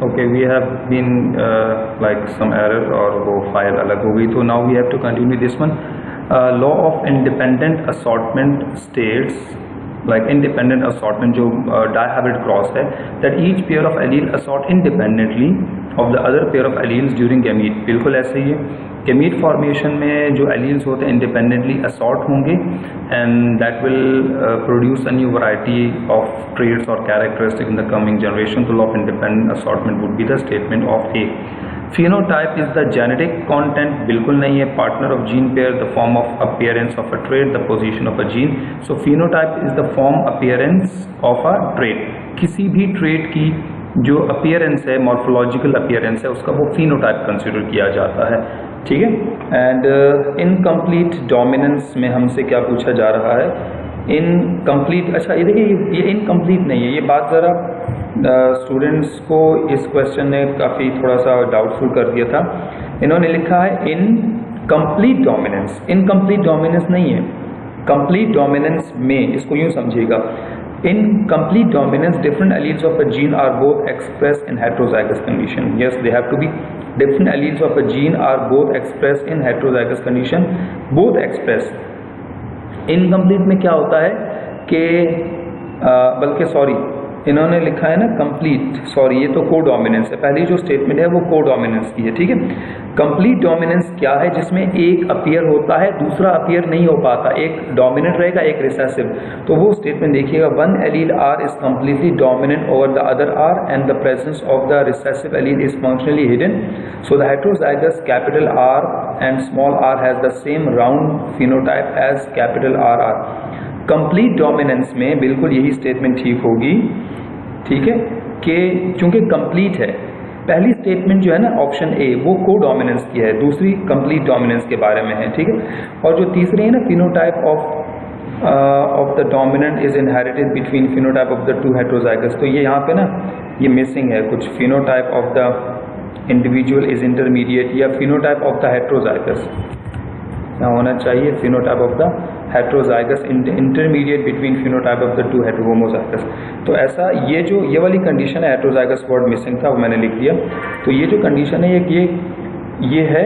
Okay, we have been like some error और वो file अलग हो गई, तो now we have to continue this one. Law of independent assortment states, like independent assortment जो dihybrid cross है, that each pair of allele assort independently of the other pair of alleles during gamete. बिल्कुल ऐसे ही है. gamete formation में जो alleles होते हैं independently assort होंगे and that will produce a new variety of traits or characteristics in the coming generation. So law of independent assortment would be the statement of A. phenotype is the genetic content, बिल्कुल नहीं है. partner of gene pair, the form of appearance of a trait, the position of a gene. so phenotype is the form appearance of a trait. किसी भी trait की जो appearance है, morphological appearance है, उसका वो phenotype consider किया जाता है. ठीक है. एंड इनकम्प्लीट डोमिनेंस में हमसे क्या पूछा जा रहा है? इनकम्प्लीट, अच्छा ये देखिए, ये इनकम्प्लीट नहीं है. ये बात ज़रा स्टूडेंट्स को इस क्वेश्चन ने काफ़ी थोड़ा सा डाउटफुल कर दिया था. इन्होंने लिखा है इनकम्प्लीट डोमिनेंस. इनकम्प्लीट डोमिनेंस नहीं है. कंप्लीट डोमिनेंस में इसको यूँ समझिएगा, in complete dominance different alleles of a gene are both expressed in heterozygous condition. Yes, they have to be different alleles of a gene are both expressed in heterozygous condition. both expressed. incomplete में क्या होता है कि बल्कि sorry, इन्होंने लिखा है ना कंप्लीट, सॉरी ये तो को डोमिनेंस है. पहली जो स्टेटमेंट है वो को डोमिनेंस की है. ठीक है. कंप्लीट डोमिनेंस क्या है? जिसमें एक अपीयर होता है, दूसरा अपीयर नहीं हो पाता. एक डोमिनेंट रहेगा, एक रिसेसिव. तो वो स्टेटमेंट देखिएगा, one allele R is completely dominant over the other R and the presence of the recessive allele is functionally hidden. So the heterozygous capital R and small R has the same round phenotype as capital R R. Complete dominance में बिल्कुल यही statement ठीक होगी. ठीक है, कि चूंकि complete है. पहली स्टेटमेंट जो है ना ऑप्शन ए, वो को डोमिनेंस की है, दूसरी कंप्लीट डोमिनेंस के बारे में है. ठीक है. और जो तीसरी है ना phenotype of the dominant is inherited between phenotype of the two heterozygous. तो ये यहाँ पे ना ये मिसिंग है कुछ. Phenotype of the individual is intermediate, या फिनोटाइप ऑफ द हेटेरोजाइगस यहाँ होना चाहिए. Phenotype of the heterozygous intermediate between phenotype of the two heterohomozygous. तो ऐसा ये वाली कंडीशन है. हेटेरोजाइगस वर्ड मिसिंग था, वो मैंने लिख दिया. तो ये जो कंडीशन है ये है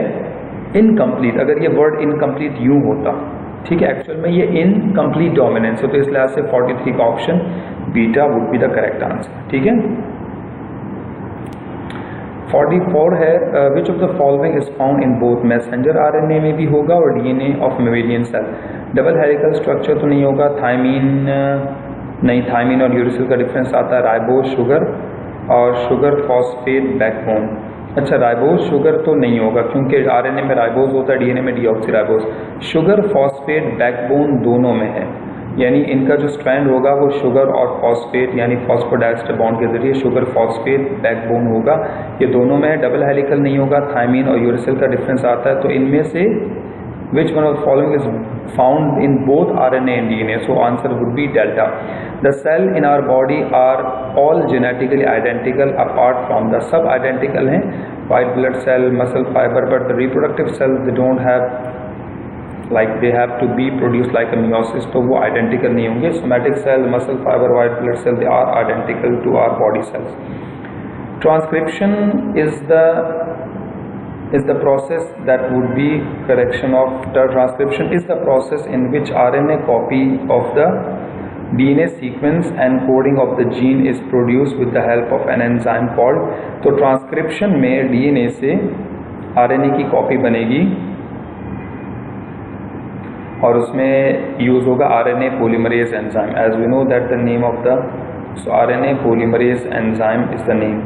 इनकम्प्लीट. अगर ये वर्ड इनकम्प्लीट यूं होता, ठीक है, एक्चुअल में ये इनकम्प्लीट डोमिनेंस हो, तो इस लिहाज से 43 का option beta would be the correct answer. ठीक है. 44 है, which of the following is found in both. Messenger RNA में भी होगा और DNA of mammalian cell. Double helical structure तो नहीं होगा. थायमीन नहीं, थायमीन और यूरिसिल का डिफरेंस आता है. राइबोज शुगर और शुगर फॉस्फेट बैकबोन. अच्छा, राइबोज शुगर तो नहीं होगा क्योंकि आरएनए में राइबोज होता है, डीएनए में डीऑक्सीराइबोज. शुगर फॉस्फेट बैकबोन दोनों में है, यानी इनका जो स्ट्रैंड होगा वो शुगर और फॉस्फेट यानी फॉस्फोडाइस्टर बॉन्ड के जरिए शुगर फॉस्फेट बैकबोन होगा. ये दोनों में है. डबल हेलिकल नहीं होगा. थायमीन और यूरिसिल का डिफरेंस आता है. तो इनमें से which one of the following is found in both RNA and DNA? So answer would be delta. The cell in our body are all genetically identical apart from the sub-identical हैं white blood cell, muscle fiber, but the reproductive cells they don't have, like they have to be produced like a meiosis, तो वो identical नहीं होंगे. somatic cell, muscle fiber, white blood cell they are identical to our body cells. Transcription is the process that would be correction of the transcription is the process in which RNA copy of the DNA sequence and coding of the gene is produced with the help of an enzyme called. तो transcription में DNA से RNA की copy बनेगी और उसमें use होगा RNA polymerase enzyme. As we know that the name of the RNA polymerase enzyme is the name.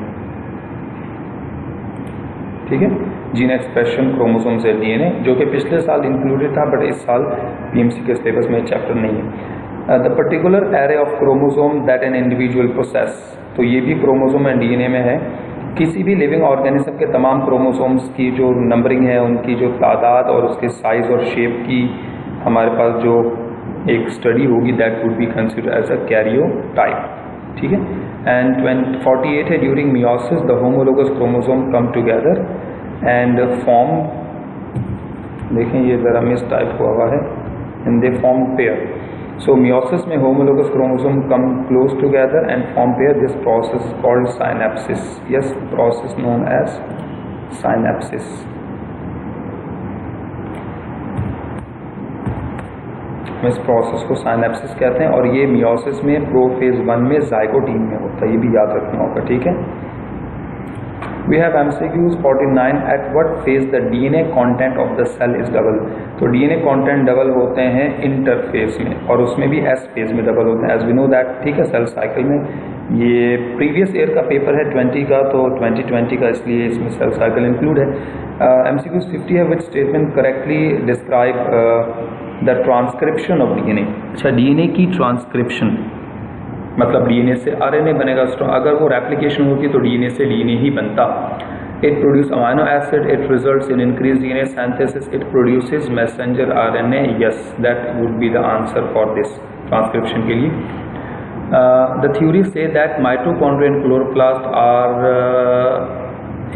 ठीक है. जीन एक्सप्रेशन क्रोमोसोम से डीएनए, जो कि पिछले साल इंक्लूडेड था बट इस साल पीएमसी के सिलेबस में चैप्टर नहीं है. The particular array of chromosome that an individual process. तो ये भी क्रोमोसोम एंड डीएनए में है. किसी भी लिविंग ऑर्गेनिज्म के तमाम क्रोमोसोम्स की जो नंबरिंग है, उनकी जो तादाद और उसके साइज और शेप की हमारे पास जो एक स्टडी होगी, that would be considered as a karyotype. ठीक है. एंड 48 है, during meiosis the homologous chromosome come together and form, देखें ये ज़रा मिस टाइप हुआ है, and they form pair. So meiosis में homologous chromosome come close together and form pair. This process called synapsis. Yes, process known as synapsis. इस process को synapsis कहते हैं और ये मियोसिस में प्रोफेज 1 में जाइगोटीन में होता है, ये भी याद रखना होगा, ठीक है। We have MCQs 49 at what phase the DNA content of the cell is double। तो DNA content डबल होते हैं इंटरफेस में और उसमें भी S फेज में डबल होते हैं, एज वी नो दैट, ठीक है। सेल साइकिल में ये प्रीवियस ईयर का पेपर है 20 का, तो 2020 का, इसलिए इसमें सेल साइकिल इंक्लूड है। MCQs 50 है, which statement correctly describe the transcription of DNA। अच्छा, DNA की ट्रांसक्रिप्शन मतलब DNA से RNA बनेगा, अगर वो रेप्लिकेशन होती तो DNA से DNA ही बनता। It produce amino acid, it results in increase DNA synthesis, it produces messenger RNA। Yes, that would be the answer for this transcription के लिए। The theory says that mitochondria and chloroplast are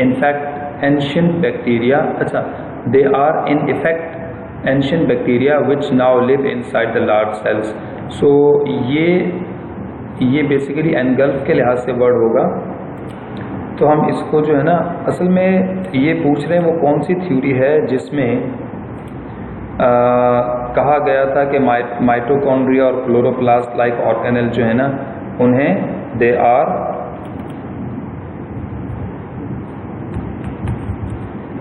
in fact ancient bacteria. अच्छा, they are in effect ancient bacteria which now live inside the large cells. So ये basically engulf के लिहाज से word होगा, तो हम इसको जो है ना, असल में ये पूछ रहे हैं वो कौन सी थ्योरी है जिसमें कहा गया था कि माइटोकॉन्ड्रिया और क्लोरोप्लास्ट लाइक ऑर्गेनेल जो है ना, उन्हें they are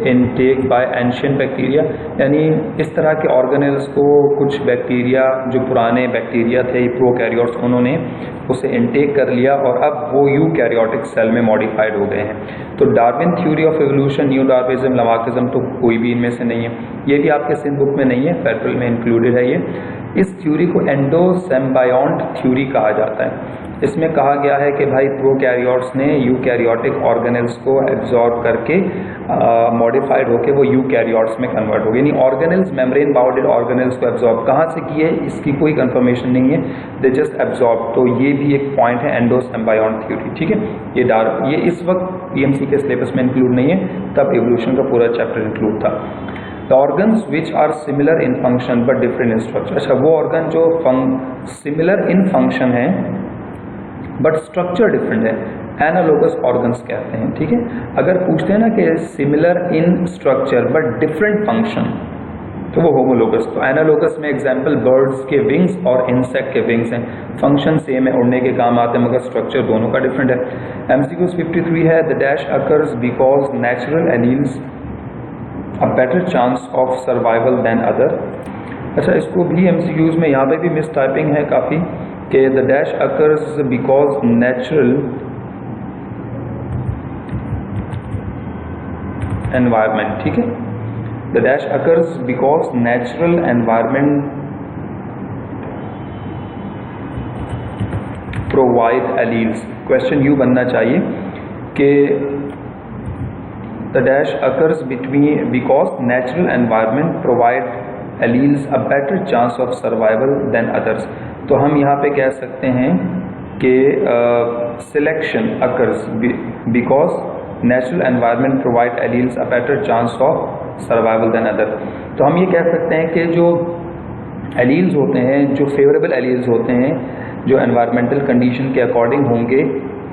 intake by ancient bacteria, यानी इस तरह के ऑर्गेनेल्स को कुछ बैक्टीरिया जो पुराने बैक्टीरिया थे प्रोकैरियोट्स, उन्होंने उसे इनटेक कर लिया और अब वो यूकैरियोटिक सेल में मॉडिफाइड हो गए हैं। तो Darwin theory of evolution, new Darwinism, Lamarckism तो कोई भी इनमें से नहीं है। ये भी आपके सिंध बुक में नहीं है, फेडरल में इंक्लूडेड है ये। इस थ्योरी को एंडोसिम्बायोंट थ्योरी कहा जाता है। इसमें कहा गया है कि भाई प्रोकैरियोट्स ने यूकैरियोटिक ऑर्गेनेल्स को एब्जॉर्ब करके मॉडिफाइड होकर वो यूकैरियोट्स में कन्वर्ट हो गए, यानी ऑर्गेनेल्स, मेम्ब्रेन बाउंडेड ऑर्गेनेल्स को एब्जॉर्ब कहाँ से किए इसकी कोई कंफर्मेशन नहीं है, दे जस्ट एब्जॉर्ब। तो ये भी एक पॉइंट है एंडोसिम्बायोंट थ्योरी, ठीक है। ये इस वक्त PMC के सिलेबस में इंक्लूड नहीं है, तब एवोल्यूशन का पूरा चैप्टर इंक्लूड था। The organs which are similar in function but different in structure. अच्छा, वो ऑर्गन जो सिमिलर इन फंक्शन है बट स्ट्रक्चर डिफरेंट है, एनालोगस ऑर्गन्स कहते हैं, ठीक है। अगर पूछते हैं ना कि similar in structure but different function, तो वो होमोलोगस। तो एनालोगस में एग्जांपल बर्ड्स के विंग्स और इंसेक्ट के विंग्स हैं, फंक्शन सेम है, उड़ने के काम आते हैं, मगर स्ट्रक्चर दोनों का डिफरेंट है। MCQs 53 है, the dash occurs because natural alleles a better chance of survival than other. अच्छा, इसको भी MCQs में यहाँ पे भी मिस टाइपिंग है काफ़ी, कि the dash occurs because natural environment, ठीक है। The dash occurs because natural environment provide alleles. Question यू बनना चाहिए कि the dash occurs because natural environment provide alleles a better chance of survival than others. तो हम यहाँ पे कह सकते हैं कि selection occurs because natural environment provide alleles a better chance of survival than other. तो हम ये कह सकते हैं कि जो एलील्स होते हैं, जो फेवरेबल एलील्स होते हैं, जो एनवायरमेंटल कंडीशन के अकॉर्डिंग होंगे,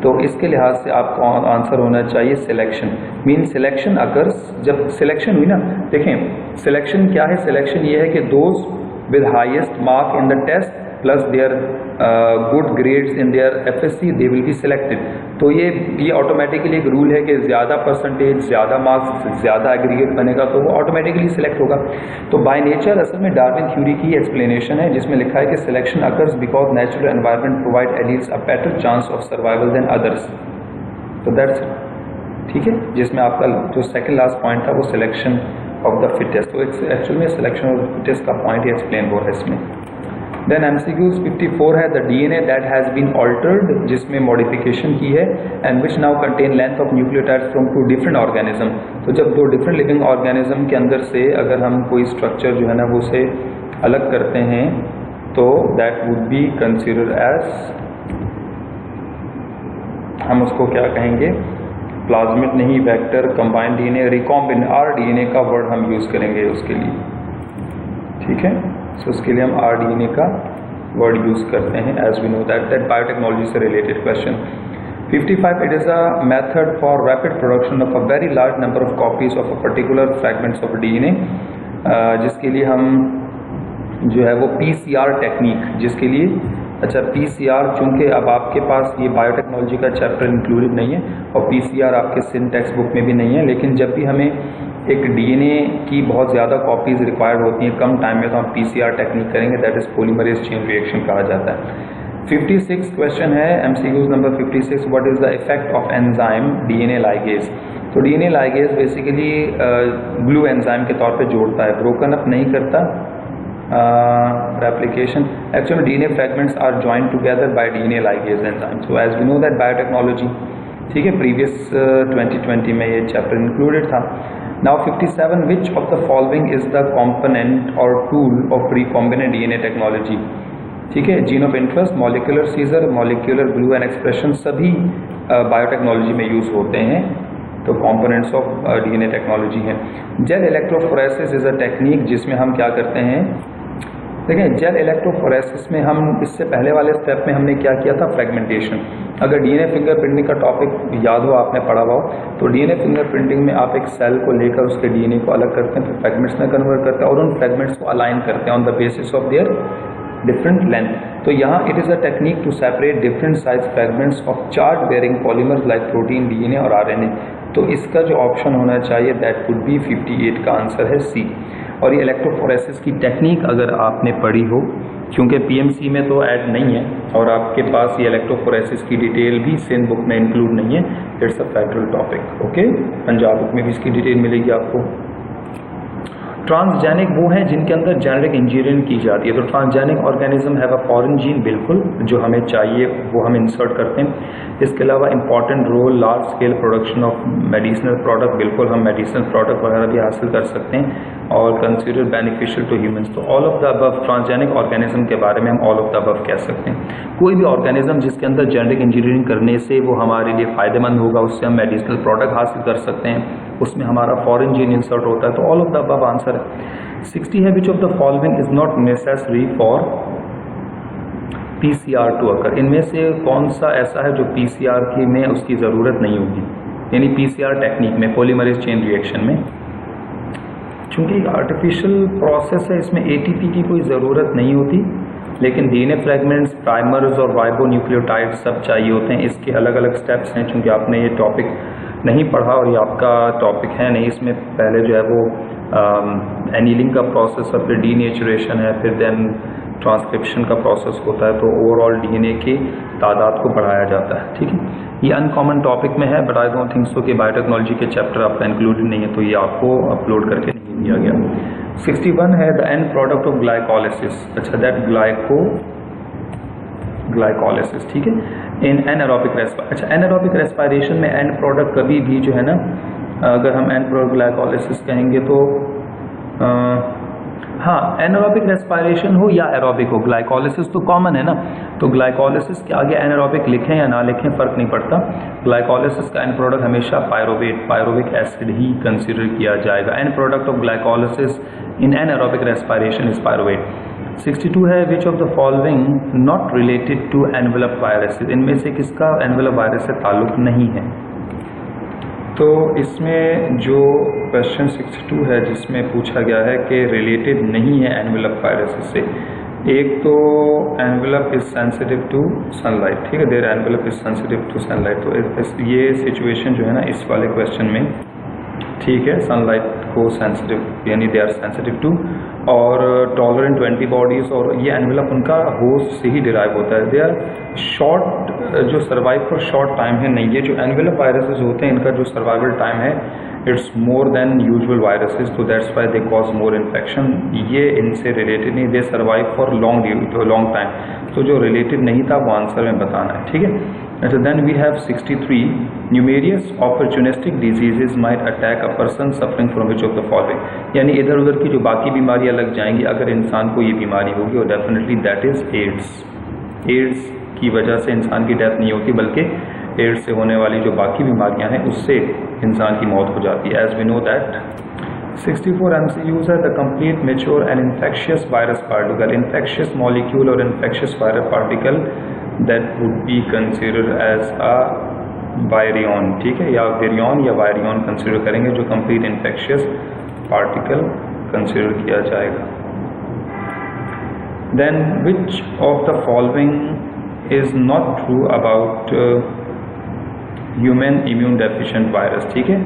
तो इसके लिहाज से आपका आंसर होना चाहिए सिलेक्शन। मीन सिलेक्शन अकर्स, जब सिलेक्शन हुई ना, देखें सिलेक्शन क्या है, सिलेक्शन ये है कि those with highest mark in the test plus their good grades in their FSC they will be selected. तो ये ऑटोमेटिकली एक रूल है कि ज़्यादा परसेंटेज, ज़्यादा मार्क्स, ज़्यादा एग्रीगेट बनेगा तो वो ऑटोमेटिकली सिलेक्ट होगा। तो बाय नेचर असल में डार्विन थ्योरी की एक्सप्लेनेशन है, जिसमें लिखा है कि selection occurs because natural environment provide alleles a better chance of survival than others. तो दैट्स ठीक है, जिसमें आपका जो सेकेंड लास्ट पॉइंट था वो सिलेक्शन ऑफ द फिटेस्ट। तो एक्चुअल में सिलेक्शन ऑफ द फिटेस्ट का पॉइंट ही एक्सप्लेन हो रहा है इसमें। देन MCQs 54 है, the DNA that has been altered, जिसमें मॉडिफिकेशन की है, and which now contain length of nucleotides from two different organism. तो जब दो डिफरेंट लिविंग ऑर्गेनिज्म के अंदर से अगर हम कोई स्ट्रक्चर जो है ना वो उसे अलग करते हैं, तो that would be considered as, हम उसको क्या कहेंगे, प्लाज्मिड नहीं, vector, combined DNA, recombinant, RDNA का वर्ड हम यूज़ करेंगे उसके लिए, ठीक है। तो उसके लिए हम RDNA का वर्ड यूज़ करते हैं, as we know that biotechnology से related question. 55 it is a method for rapid production of a very large number of copies of a particular fragments of DNA, जिसके लिए हम जो है वो पीसीआर टेक्निक, जिसके लिए अच्छा पीसीआर, चूँकि अब आपके पास ये बायोटेक्नोलॉजी का चैप्टर इंक्लूडेड नहीं है और पीसीआर आपके सिन टेक्स्ट बुक में भी नहीं है, लेकिन जब भी हमें एक डीएनए की बहुत ज़्यादा कॉपीज़ रिक्वायर्ड होती हैं कम टाइम में, तो हम पीसीआर टेक्निक करेंगे, that is polymerase chain reaction कहा जाता है। 56 क्वेश्चन है MCQs number 56, what is the effect of enzyme DNA ligase. तो DNA ligase basically glue enzyme के तौर पे जोड़ता है, ब्रोकन अप नहीं करता replication. Actually DNA fragments are joined together by DNA ligase enzyme. So as we know that biotechnology, ठीक है, previous 2020 में ये chapter included था. Now 57, which of the following is the component or tool of recombinant DNA technology? ठीक है, gene of interest, molecular scissor, molecular glue and expression सभी biotechnology में use होते हैं, तो कंपोनेंट्स ऑफ डीएनए टेक्नोलॉजी है। Gel electrophoresis is a technique जिसमें हम क्या करते हैं, देखिए जेल इलेक्ट्रोफोरेसिस में हम इससे पहले वाले स्टेप में हमने क्या किया था, फ्रेगमेंटेशन। अगर डीएनए फिंगरप्रिंटिंग का टॉपिक याद हो, आपने पढ़ा हुआ हो, तो डीएनए फिंगरप्रिंटिंग में आप एक सेल को लेकर उसके डीएनए को अलग करते हैं, फिर फ्रेगमेंट्स में कन्वर्ट करते हैं और उन फ्रेगमेंट्स को अलाइन करते हैं on the basis of their different length. तो यहाँ it is a technique to separate different size fragments of charge bearing polymers like protein, DNA और आरएनए। तो इसका जो ऑप्शन होना चाहिए दैट वुड बी 58 का आंसर है सी। और ये इलेक्ट्रोफोरेसिस की टेक्निक अगर आपने पढ़ी हो, क्योंकि पीएमसी में तो ऐड नहीं है और आपके पास ये इलेक्ट्रोफोरेसिस की डिटेल भी सिन बुक में इंक्लूड नहीं है, it's a federal topic, okay. Punjab book में भी इसकी डिटेल मिलेगी आपको। ट्रांसजेनिक वो हैं जिनके अंदर जेनेटिक इंजीनियरिंग की जाती है। तो transgenic organism have a foreign gene, बिल्कुल जो हमें चाहिए वो हम इंसर्ट करते हैं। इसके अलावा important role large scale production of medicinal product, बिल्कुल हम मेडिसिनल प्रोडक्ट वगैरह भी हासिल कर सकते हैं और कंसिडर बेनिफिशियल टू ह्यूमंस। तो all of the above transgenic organism के बारे में हम ऑल ऑफ द अबव कह सकते हैं। कोई भी ऑर्गेनिज्म जिसके अंदर जेनेटिक इंजीनियरिंग करने से वो हमारे लिए फ़ायदेमंद होगा, उससे हम मेडिसिनल प्रोडक्ट हासिल कर सकते हैं, उसमें हमारा फॉरेन जीन इंसर्ट होता है, तो all of the above answer है। 60 है, which of the following is not necessary for PCR to occur. इनमें से कौन सा ऐसा है जो पीसीआर की में उसकी ज़रूरत नहीं होगी, यानी पीसीआर टेक्निक में, पॉलीमरेज चेन रिएक्शन में। चूँकि आर्टिफिशियल प्रोसेस है, इसमें एटीपी की कोई ज़रूरत नहीं होती, लेकिन डीएनए फ्रैगमेंट्स, प्राइमर्स और राइबो न्यूक्लियोटाइड सब चाहिए होते हैं। इसके अलग अलग स्टेप्स हैं, चूँकि आपने ये टॉपिक नहीं पढ़ा और ये आपका टॉपिक है नहीं, इसमें पहले जो है वो एनीलिंग का प्रोसेस और फिर डीनेचुरेशन है, फिर देन ट्रांसक्रिप्शन का प्रोसेस होता है, तो ओवरऑल डीएनए की तादाद को बढ़ाया जाता है, ठीक है। ये अनकॉमन टॉपिक में है, but I don't think so कि बायोटेक्नोलॉजी के चैप्टर आपका इंक्लूडेड नहीं है, तो ये आपको अपलोड करके नहीं दिया गया। 61 है the end product of glycolysis. अच्छा, दैट ग्लाइकोलिसिस, ठीक है, इन एनारोबिक रेस्पायरेशन। अच्छा, एनारोबिक रेस्पायरेशन में एंड प्रोडक्ट कभी भी जो है ना, अगर हम एंड प्रोडक्ट ग्लाइकोलिसिस कहेंगे तो हाँ, एनारोबिक रेस्पायरेशन हो या एरोबिक हो, ग्लाइकोलिसिस तो कॉमन है ना, तो ग्लाइकोलिसिस के आगे एनारोबिक लिखें या ना लिखें फ़र्क नहीं पड़ता। ग्लाइकोलिसिस का एंड प्रोडक्ट हमेशा पायरोविक एसिड ही कंसिडर किया जाएगा। End product of glycolysis in anaerobic respiration is pyruvate. 62 है, which of the following not related to envelope viruses. इनमें से किसका एनवेलप वायरस से ताल्लुक नहीं है। तो इसमें जो क्वेश्चन 62 है जिसमें पूछा गया है कि रिलेटेड नहीं है एनवेलप वायरसेस से, एक तो envelope is sensitive to sunlight, ठीक है, their envelope is sensitive to sunlight. तो ये सिचुएशन जो है ना इस वाले क्वेश्चन में, ठीक है, सनलाइट को सेंसिटिव यानी दे आर सेंसिटिव टू, और टॉलरेंट एंटीबॉडीज, और ये एनवेलप उनका होस्ट से ही डिराइव होता है। दे आर शॉर्ट, जो सर्वाइव फॉर शॉर्ट टाइम है नहीं, ये जो एनवेलप वायरसेस होते हैं इनका जो सर्वाइवल टाइम है it's more than usual viruses, तो that's why they cause more infection. ये इनसे रिलेटेड नहीं, they survive for long time. तो जो रिलेटेड नहीं था वो आंसर में बताना है, ठीक है। अच्छा, then we have 63, numerous opportunistic diseases might attack a person suffering from which of the following. यानी इधर उधर की जो बाकी बीमारियां लग जाएंगी अगर इंसान को ये बीमारी होगी, और definitely that is AIDS. AIDS की वजह से इंसान की डेथ नहीं होती, बल्कि एड्स से होने वाली जो बाकी बीमारियां हैं उससे इंसान की मौत हो जाती है। As we know that 64 MCQs है the complete mature and infectious virus particle, infectious molecule और infectious virus particle that would be considered as a virion, ठीक है, या वेरियन या वायरियन कंसिडर करेंगे, जो कंप्लीट इन्फेक्शियस पार्टिकल कंसिडर किया जाएगा। Then which of the following is not true about human immune deficient virus, ठीक है।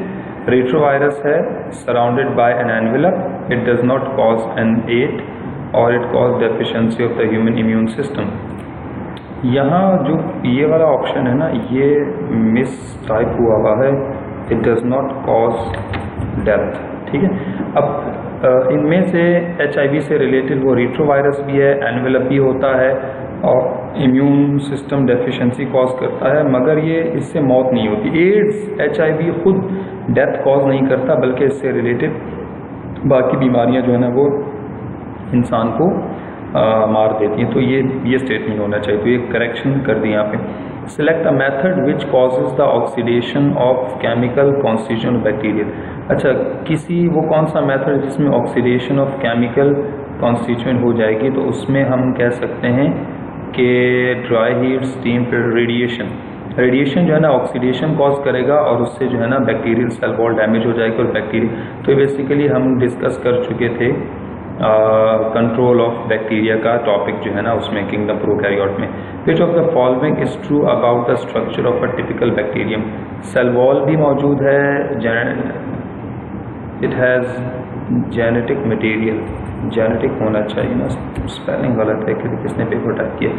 रेट्रोवायरस है surrounded by an envelope, it does not cause an एट और it cause deficiency of the human immune system. यहाँ जो ये वाला option है ना, ये मिस टाइप हुआ है, it does not cause death, ठीक है। अब इनमें से HIV से रिलेटेड वो रेट्रोवायरस भी है, एनवेलप भी होता है और इम्यून सिस्टम डेफिशिएंसी कॉज करता है, मगर ये इससे मौत नहीं होती। एड्स HIV खुद डेथ कॉज नहीं करता, बल्कि इससे रिलेटेड बाकी बीमारियां जो है ना वो इंसान को मार देती हैं। तो ये स्टेटमेंट होना चाहिए, तो ये करेक्शन कर दी यहाँ पे। Select a method which causes the oxidation of chemical constituent bacteria. अच्छा, किसी वो कौन सा मेथड जिसमें ऑक्सीडेशन ऑफ केमिकल कॉन्स्टिट्यूएंट हो जाएगी, तो उसमें हम कह सकते हैं कि dry heat, steam, radiation. Radiation जो है ना ऑक्सीडेशन कॉज करेगा और उससे जो है ना बैक्टीरियल सेल वॉल डैमेज हो जाएगी और बैक्टीरिया, तो बेसिकली हम डिस्कस कर चुके थे कंट्रोल ऑफ बैक्टीरिया का टॉपिक जो है ना उसमें किंगडम प्रोकैरियोट में। Which of the following is true about the structure of a typical bacterium. Cell wall भी मौजूद है, it has genetic material, genetic होना चाहिए ना, स्पेलिंग गलत है कि किसने पेपर टाइप किया।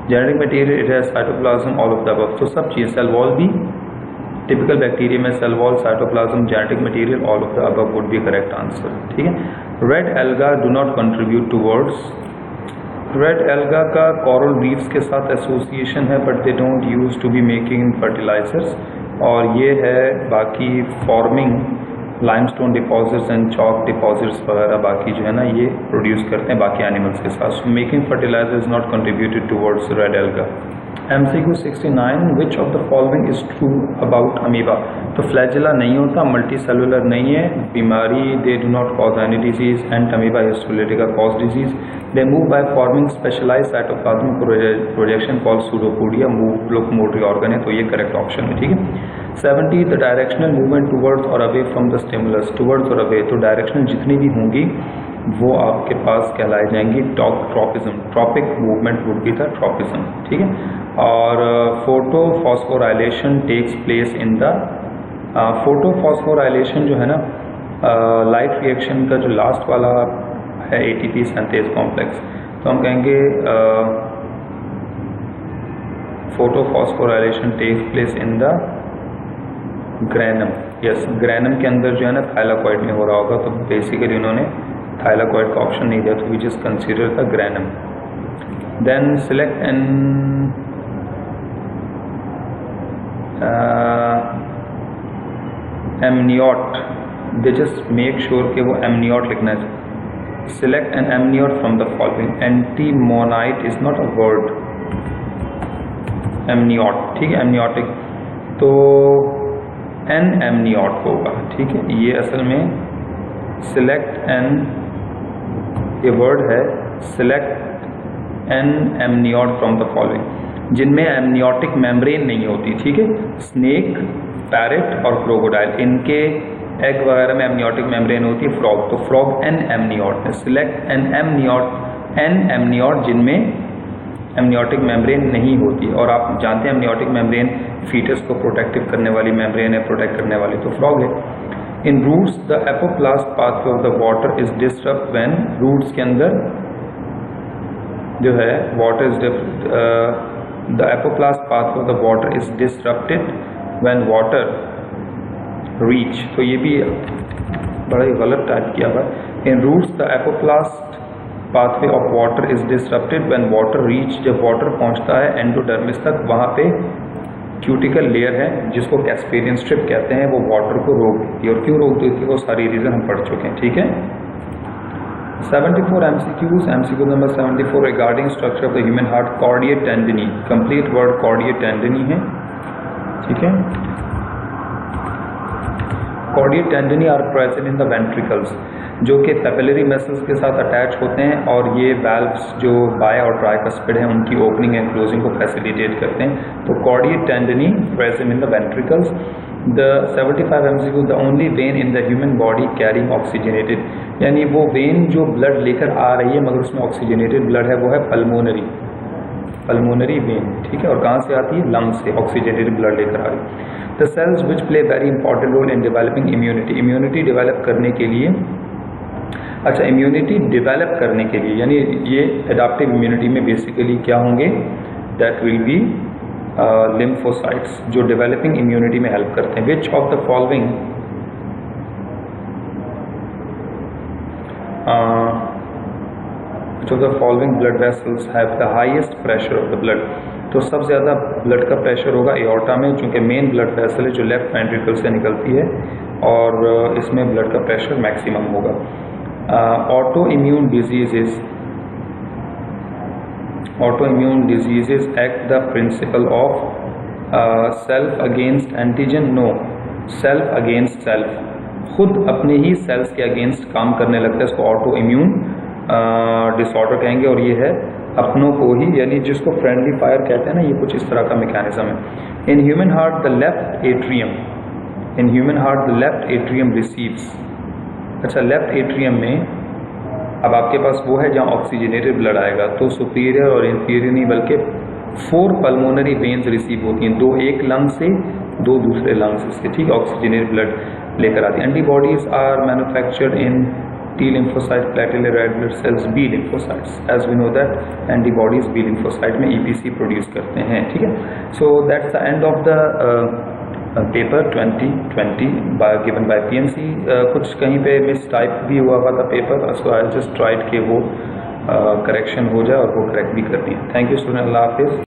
Genetic material, it has cytoplasm, all of the above. तो सब चीज़, सेल वॉल भी टिपिकल बैक्टीरिया में cell wall, cytoplasm, genetic material, all of the above would be correct answer, ठीक है। Red alga do not contribute towards. Red alga का coral reefs के साथ एसोसिएशन है, but they don't use to be making fertilizers, और ये है बाकी forming limestone deposits and chalk deposits वगैरह बाकी जो है ना ये प्रोड्यूस करते हैं बाकी एनिमल्स के साथ। So making fertilizer is not contributed towards red alga. MCQ 69 which of the following is true about amoeba. तो फ्लैजिला नहीं होता, मल्टी सेलुलर नहीं है, बीमारी they do not cause any disease, and amoeba histolytica cause disease. They move by forming specialise cytoplasmic projection called pseudopodia, move locomotory organ है, तो ये correct option है, ठीक है। 70 द डायरेक्शनल मूवमेंट टुवर्ड्स और away from the stimulus, towards और away, तो directional जितनी भी होंगी वो आपके पास कहलाई जाएंगी tropism, tropic movement would be the tropism, ठीक है। और photophosphorylation takes place in the, photophosphorylation जो है ना लाइट रिएक्शन का जो लास्ट वाला है ATP सिंथेज कॉम्प्लेक्स, तो हम कहेंगे photophosphorylation takes place in the granum. Yes, granum के अंदर जो है ना थाइलाकॉइड में हो रहा होगा, तो बेसिकली उन्होंने थाइलाकॉइड का ऑप्शन नहीं दिया, तो विच इज कंसिडर द ग्रैनम। Then select an amniote, they just make sure कि वो एमनियोट लिखना है। Select an amniote from the following. Antimonite is not a word, amniote, ठीक है, एमनियोटिक, तो एन एमनियोट होगा, ठीक है। ये असल में सिलेक्ट एन, ये वर्ड है, select an amniote from the following, जिनमें एमनियोटिक मेम्ब्रेन नहीं होती, ठीक है। स्नेक, पैरेट और क्रोकोडाइल, इनके एग वगैरह में एमनियोटिक मेम्ब्रेन होती है। फ्रॉग, तो फ्रॉग एन एमनियोट है। Select an amniote, an amniote जिनमें एमनियोटिक मेम्ब्रेन नहीं होती, और आप जानते हैं एमनियोटिक मेम्ब्रेन फीटस को प्रोटेक्टिव करने वाली मेम्ब्रेन है, प्रोटेक्ट करने वाली, तो फ्रॉग है। In roots the apoplast pathway of the water is disturb when, roots के अंदर जो है water is the apoplast pathway of the water is disturbated when water reach, तो ये भी बड़ा ही गलत टाइप किया हुआ है। In roots the apoplast pathway of water is disturbated when water reach, जब वाटर पहुंचता है एंडोडर्मिस तक, वहाँ पे क्यूटिकल लेयर है जिसको कैस्पेरियन स्ट्रिप कहते हैं, वो वाटर को रोक देती है, और क्यों रोक देती है वो सारी रीज़न हम पढ़ चुके हैं, ठीक है। 74 MCQs, MCQ number 74 regarding structure of the human heart, chordae tendineae, complete word chordae tendineae है, ठीक है। Cardiac tendineae are present in the ventricles, जो कि पेपिलरी मसल्स के साथ अटैच होते हैं और ये वैल्व्स जो बाय और ट्राइकस्पिड हैं उनकी ओपनिंग एंड क्लोजिंग को फैसिलिटेट करते हैं। तो cardiac tendineae present in the ventricles. The 75 MCQ, the only when in the human body carrying oxygenated, यानी वो वेन जो ब्लड लेकर आ रही है मगर उसमें ऑक्सीजनेटेड ब्लड है, वो है पल्मोनरी वेन, ठीक है। और कहाँ से आती है? लंग से ऑक्सीजनेटेड ब्लड लेकर आ रही है। The cells which play very important role in developing immunity, immunity develop करने के लिए, अच्छा इम्यूनिटी डेवलप करने के लिए यानी ये एडाप्टिव इम्यूनिटी में बेसिकली क्या होंगे? दैट विल बी लिम्फोसाइट्स, जो डेवलपिंग इम्यूनिटी में हेल्प करते हैं। विच of the following blood vessels have the highest pressure of the blood, तो सबसे ज़्यादा ब्लड का प्रेशर होगा एओर्टा में, चूँकि मेन ब्लड वेसल है जो लेफ्ट वेंट्रिकल से निकलती है और इसमें ब्लड का प्रेशर मैक्सिमम होगा। Autoimmune diseases act the principle of self against antigen, no, self against self, खुद अपने ही सेल्स के अगेंस्ट काम करने लगता है, इसको ऑटो इम्यून डिसऑर्डर कहेंगे। और ये है अपनों को ही, यानी जिसको फ्रेंडली फायर कहते हैं ना, ये कुछ इस तरह का मैकेनिज्म है। In human heart the left atrium receives, अच्छा लेफ्ट एट्रियम में अब आपके पास वो है जहाँ ऑक्सीजनेटेड ब्लड आएगा, तो सुपीरियर और इंफीरियर नहीं बल्कि 4 पल्मोनरी वेन्स रिसीव होती हैं, 2 एक लंग से 2 दूसरे लंग से, ठीक है, ऑक्सीजनेटेड ब्लड लेकर आती है। Antibodies are manufactured in T lymphocyte, platelet red blood cells, B lymphocytes. As we know that antibodies B lymphocyte में EPC प्रोड्यूस करते हैं, ठीक है। So that's the end of the paper 2020 given by PMC। कुछ कहीं पे miss type भी हुआ था paper, so I just tried कि वो करेक्शन हो जाए और वो करेक्ट भी करनी है। थैंक यू स्टूडेंट, अल्लाह हाफिज़।